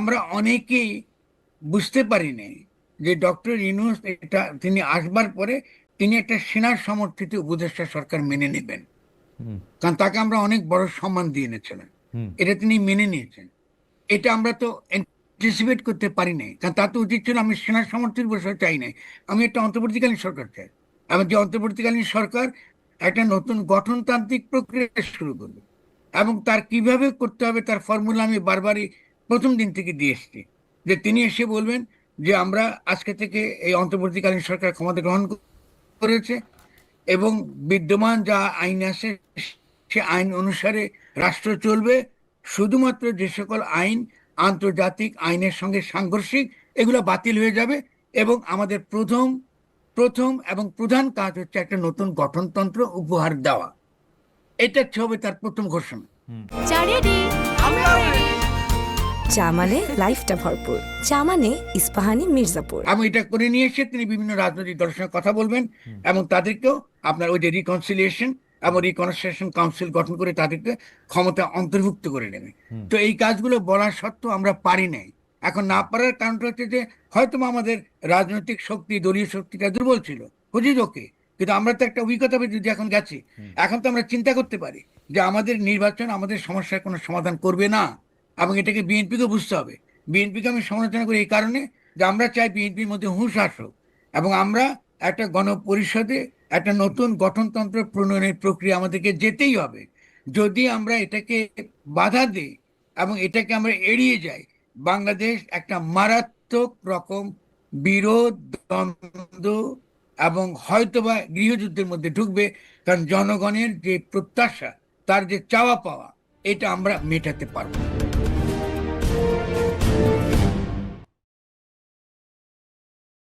আমরা অনেকেই বুঝতে পারি নাই যে ডক্টর ইউনূস এটা তিনি আসবার পরে তিনি একটা সেনা সমর্থিত উপদেষ্টা সরকার মেনে নেবেন, কারণ তাকে আমরা অনেক বড় সম্মান দিয়ে এনেছিলাম। এটা তিনি মেনে নিয়েছেন। এটা আমরা তো অ্যান্টিসিপেট করতে পারি নাই, কারণ তা তো উচিত ছিল। আমি সেনা সমর্থিত বসে চাই নাই, আমি একটা অন্তর্বর্তীকালীন সরকার চাই। এবং যে অন্তর্বর্তীকালীন সরকার একটা নতুন গঠনতান্ত্রিক প্রক্রিয়া শুরু করবে, এবং তার কিভাবে করতে হবে তার ফর্মুলা আমি বারবারই প্রথম দিন থেকে দিয়ে এসেছি। যে তিনি এসে বলবেন যে আমরা আজকে থেকে এই অন্তর্বর্তীকালীন সরকার ক্ষমতা গ্রহণ করেছে, এবং বিদ্যমান যা আইন আছে সে আইন অনুসারে রাষ্ট্র চলবে। শুধুমাত্র যে সকল আইন আন্তর্জাতিক আইনের সঙ্গে সাংঘর্ষিক, এগুলো বাতিল হয়ে যাবে। এবং আমাদের প্রথম প্রথম এবং প্রধান কাজ হচ্ছে একটা নতুন গঠনতন্ত্র উপহার দেওয়া। এটা হবে তার প্রথম ঘোষণা। চা মানে লাইফটা ভরপুর, চা মানে ইস্পাহানি মির্জাপুর। এবং এটা করে নিয়ে এসে তিনি বিভিন্ন রাজনৈতিক দলের সঙ্গে কথা বলবেন, এবং তাদেরকেও আপনার ওই যে রিকনসিলিয়েশন এবং রিকনসিলিয়েশন কাউন্সিল গঠন করে তাদেরকে ক্ষমতা অন্তর্ভুক্ত করে নেবে। তো এই কাজগুলো বলা সত্ত্বেও আমরা পারি নাই। এখন না পারার কারণটা হচ্ছে যে হয়তো আমাদের রাজনৈতিক শক্তি, দলীয় শক্তিটা দুর্বল ছিল, বুঝি ওকে। কিন্তু আমরা তো একটা অভিজ্ঞতা যদি এখন গেছি, এখন তো আমরা চিন্তা করতে পারি যে আমাদের নির্বাচন আমাদের সমস্যার কোনো সমাধান করবে না, এবং এটাকে বিএনপিকে বুঝতে হবে। বিএনপিকে আমি সমালোচনা করি এই কারণে যে আমরা চাই বিএনপির মধ্যে হুঁশ আসুক, এবং আমরা একটা গণপরিষদে একটা নতুন গঠনতন্ত্র প্রণয়নের প্রক্রিয়া আমাদেরকে যেতেই হবে। যদি আমরা এটাকে বাধা দিই এবং এটাকে আমরা এড়িয়ে যাই, বাংলাদেশ একটা মারাত্মক রকম বিরোধ, দ্বন্দ্ব এবং হয়তোবা গৃহযুদ্ধের মধ্যে ঢুকবে। কারণ জনগণের যে প্রত্যাশা, তার যে চাওয়া পাওয়া, এটা আমরা মেটাতে পারবো না।